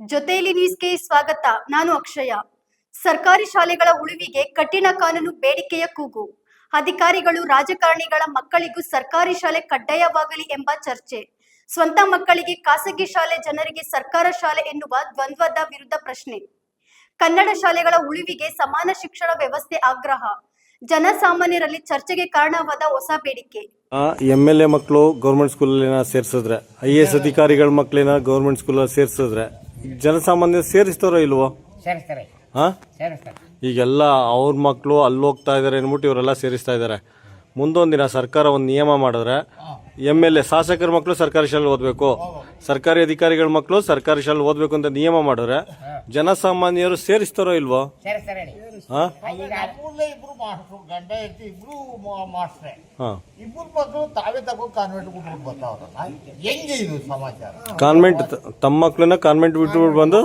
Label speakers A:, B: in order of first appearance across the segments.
A: ಜೊತೆಯಲ್ಲಿ ನ್ಯೂಸ್ಗೆ ಸ್ವಾಗತ. ನಾನು ಅಕ್ಷಯ. ಸರ್ಕಾರಿ ಶಾಲೆಗಳ ಉಳಿವಿಗೆ ಕಠಿಣ ಕಾನೂನು ಬೇಡಿಕೆಯ ಕೂಗು. ಅಧಿಕಾರಿಗಳು ರಾಜಕಾರಣಿಗಳ ಮಕ್ಕಳಿಗೂ ಸರ್ಕಾರಿ ಶಾಲೆ ಕಡ್ಡಾಯವಾಗಲಿ ಎಂಬ ಚರ್ಚೆ. ಸ್ವಂತ ಮಕ್ಕಳಿಗೆ ಖಾಸಗಿ ಶಾಲೆ, ಜನರಿಗೆ ಸರ್ಕಾರ ಶಾಲೆ ಎನ್ನುವ ದ್ವಂದ್ವದ ವಿರುದ್ಧ ಪ್ರಶ್ನೆ. ಕನ್ನಡ ಶಾಲೆಗಳ ಉಳಿವಿಗೆ ಸಮಾನ ಶಿಕ್ಷಣ ವ್ಯವಸ್ಥೆ ಆಗ್ರಹ. ಜನಸಾಮಾನ್ಯರಲ್ಲಿ ಚರ್ಚೆಗೆ ಕಾರಣವಾದ ಹೊಸ ಬೇಡಿಕೆ.
B: MLA ಮಕ್ಕಳು ಗೌರ್ಮೆಂಟ್ ಸ್ಕೂಲಲ್ಲಿ ಸೇರಿಸಿದ್ರೆ, IAS ಅಧಿಕಾರಿಗಳ ಮಕ್ಕಳನ್ನ ಗೌರ್ಮೆಂಟ್ ಸ್ಕೂಲಲ್ಲಿ ಸೇರಿಸಿದ್ರೆ ಜನಸಾಮಾನ್ಯರು ಸೇರಿಸ್ತಾರೋ ಇಲ್ವೋ?
C: ಸೇರಿಸ್ತಾರೆ.
B: ಈಗೆಲ್ಲ ಅವ್ರ ಮಕ್ಕಳು ಅಲ್ಲಿ ಹೋಗ್ತಾ ಇದಾರೆ ಅಂದ್ಬಿಟ್ಟು ಇವರೆಲ್ಲ ಸೇರಿಸ್ತಾ ಇದ್ದಾರೆ. ಮುಂದೊಂದು ದಿನ ಸರ್ಕಾರ ಒಂದು ನಿಯಮ ಮಾಡಿದ್ರೆ MLA ಶಾಸಕರ ಮಕ್ಕಳು ಸರ್ಕಾರಿ ಶಾಲೆ ಓದಬೇಕು, ಸರ್ಕಾರಿ ಅಧಿಕಾರಿಗಳ ಮಕ್ಕಳು ಸರ್ಕಾರಿ ಶಾಲೆ ಓದಬೇಕು ಅಂತ ನಿಯಮ ಮಾಡಿದ್ರೆ ಜನಸಾಮಾನ್ಯರು ಸೇರಿಸ್ತಾರೋ ಇಲ್ವೋ? ಕಾನ್ವೆಂಟ್ ತಮ್ಮ ಮಕ್ಕಳನ್ನ ಕಾನ್ವೆಂಟ್ ಬಿಟ್ಟು ಬಂದು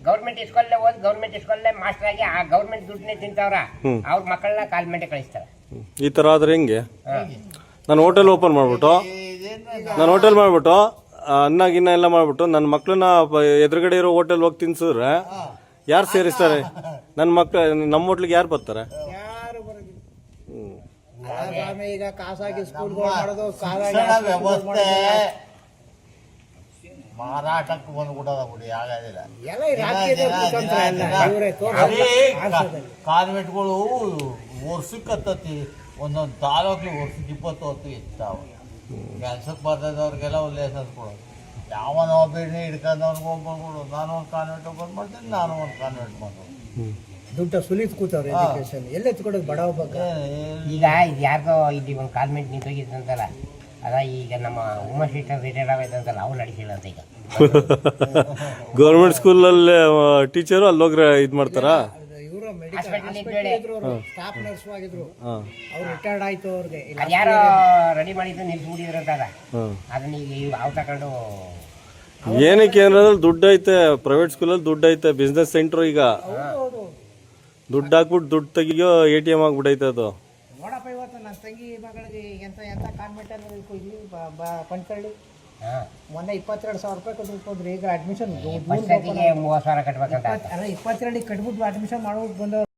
C: ಗೌರ್ಮೆಂಟ್ ಸ್ಕೂಲ್ ಓದಿ ಗೌರ್ಮೆಂಟ್ ಸ್ಕೂಲ್ ಮಾಸ್ಟರ್ ಆಗಿ ಆ ಗೌರ್ಮೆಂಟ್ ದುಡ್ಡನ್ನೇ ತಿಂತವ್ರ. ಅವ್ರ ಮಕ್ಕಳನ್ನ ಕಾನ್ವೆಂಟ್ ಕಳಿಸ್ತಾರೆ.
B: ಈ ತರ ಆದ್ರೆ ಹೆಂಗೆ? ನಾನು ಹೋಟೆಲ್ ಓಪನ್ ಮಾಡ್ಬಿಟ್ಟು ಅನ್ನ ಗಿನ್ನ ಎಲ್ಲ ಮಾಡ್ಬಿಟ್ಟು ನನ್ನ ಮಕ್ಳನ್ನ ಎದುರುಗಡೆ ಇರೋ ಹೋಟೆಲ್ ಹೋಗಿ ತಿನ್ಸಿದ್ರೆ ಯಾರು ಸೇರಿಸ್ತಾರೆ? ನನ್ನ ಮಕ್ಳು ನಮ್ಮ ಹೋಟ್ಲಿಗೆ ಯಾರು ಬರ್ತಾರೆ?
D: ಈಗ ಖಾಸಗಿ ಸ್ಕೂಲ್ ಮಾರಾಟಕ್ಕೆ ಬಂದ್ಬಿಟ್ಟದ ಬಿಡಿ, ಆಗೋದಿಲ್ಲ. ಕಾನ್ವೆಂಟ್ಗಳು ವರ್ಷಕ್ಕೆ ಹತ್ತತಿ, ಒಂದೊಂದು ತಾಲೂಕ್ಲಿ ವರ್ಷಕ್ಕೆ 20 ಹೊತ್ತು ಇರ್ತಾವ. ಕೆಲ್ಸಕ್ಕೆ ಬರ್ತದವ್ರಿಗೆಲ್ಲ ಲೈಸೆನ್ಸ್ ಕೊಡೋದು. ಯಾವನ ಒಬ್ಬನೇ ಹಿಡ್ಕೊಂಡವ್ನಿಗೆ ಹೋಗ್ಬಿಡ್ಬಿಡು, ನಾನು ಒಂದು ಕಾನ್ವೆಂಟ್ ಓಪನ್ ಮಾಡ್ತೀನಿ, ನಾನು ಒಂದು ಕಾನ್ವೆಂಟ್ ಮಾಡೋದು. ದುಡ್ಡು ಸುಲಿತ್ ಕೂತವ್ರೆ ಎಜುಕೇಶನ್ ಎಲ್ಲ ಎತ್ಕೊಡೋದು ಬಡ ಒಬ್ಬ.
C: ಈಗ ಇದು ಯಾರ್ದೋ ಇಲ್ಲಿ ಒಂದು ಕಾನ್ವೆಂಟ್ ನಿಂತೋಗಿದ್ದಂತಲ್ಲ, ಅದ ಈಗ ನಮ್ಮ ಉಮೇಶ್ ರಿಟೈರ್ಡ್ ಆಗೈತಂತಲ್ಲ, ಅವ್ರು ನಡೆಸಿಲ್ಲ ಅಂತ. ಈಗ
B: ಗೌರ್ಮೆಂಟ್ ಸ್ಕೂಲಲ್ಲಿ ಟೀಚರು ಅಲ್ಲಿ ಹೋಗ್ರೆ ಇದು ಮಾಡ್ತಾರಾ?
D: ಸ್ಟಾಫ್ ನರ್ಸ್ ಆಗಿದ್ರು, ಅವ್ರು ರಿಟೈರ್ಡ್ ಆಯ್ತು. ಅವ್ರಿಗೆ
C: ಯಾರೋ ರೆಡಿ ಮಾಡಿದ್ದು ನಿಲ್ಸ್ಬಿಟ್ಟಿದ್ರಂತ. ಅದನ್ನ ಈಗ ಅವ್ ತಗೊಂಡು
B: ಏನಕ್ಕೆ ಏನಾದ್ರು ದುಡ್ಡು ಐತೆ, ಪ್ರೈವೇಟ್ ಸ್ಕೂಲಲ್ಲಿ ದುಡ್ಡು ಐತೆ, ಬಿಸ್ನೆಸ್ ಸೆಂಟ್ರು. ಈಗ ದುಡ್ಡು ಹಾಕ್ಬಿಟ್ಟು ದುಡ್ಡು ತೆಗಿಯೋ ATM ಆಗ್ಬಿಟ್ಟೈತೆ ಅದು.
D: ನೋಡಪ್ಪ, ಇವತ್ತು ನನ್ನ ತಂಗಿ ಮಗಳಿಗೆ ಎಂತ ಕಾನ್ವೆಂಟ್ ಅಲ್ಲಿ ಪಂಚಳ್ಳಿ ಮೊನ್ನೆ 22,000 ರೂಪಾಯಿ ಕೊಟ್ಟಿರ್ಬೋದ್ರಿ. ಈಗ ಅಡ್ಮಿಷನ್
C: 30,000 ಕಟ್ಬೇಕಂತ.
D: 22 ಕಟ್ಬಿಟ್ಟು ಅಡ್ಮಿಷನ್ ಮಾಡ್ಬಿಟ್ಟು ಬಂದವ್ರು.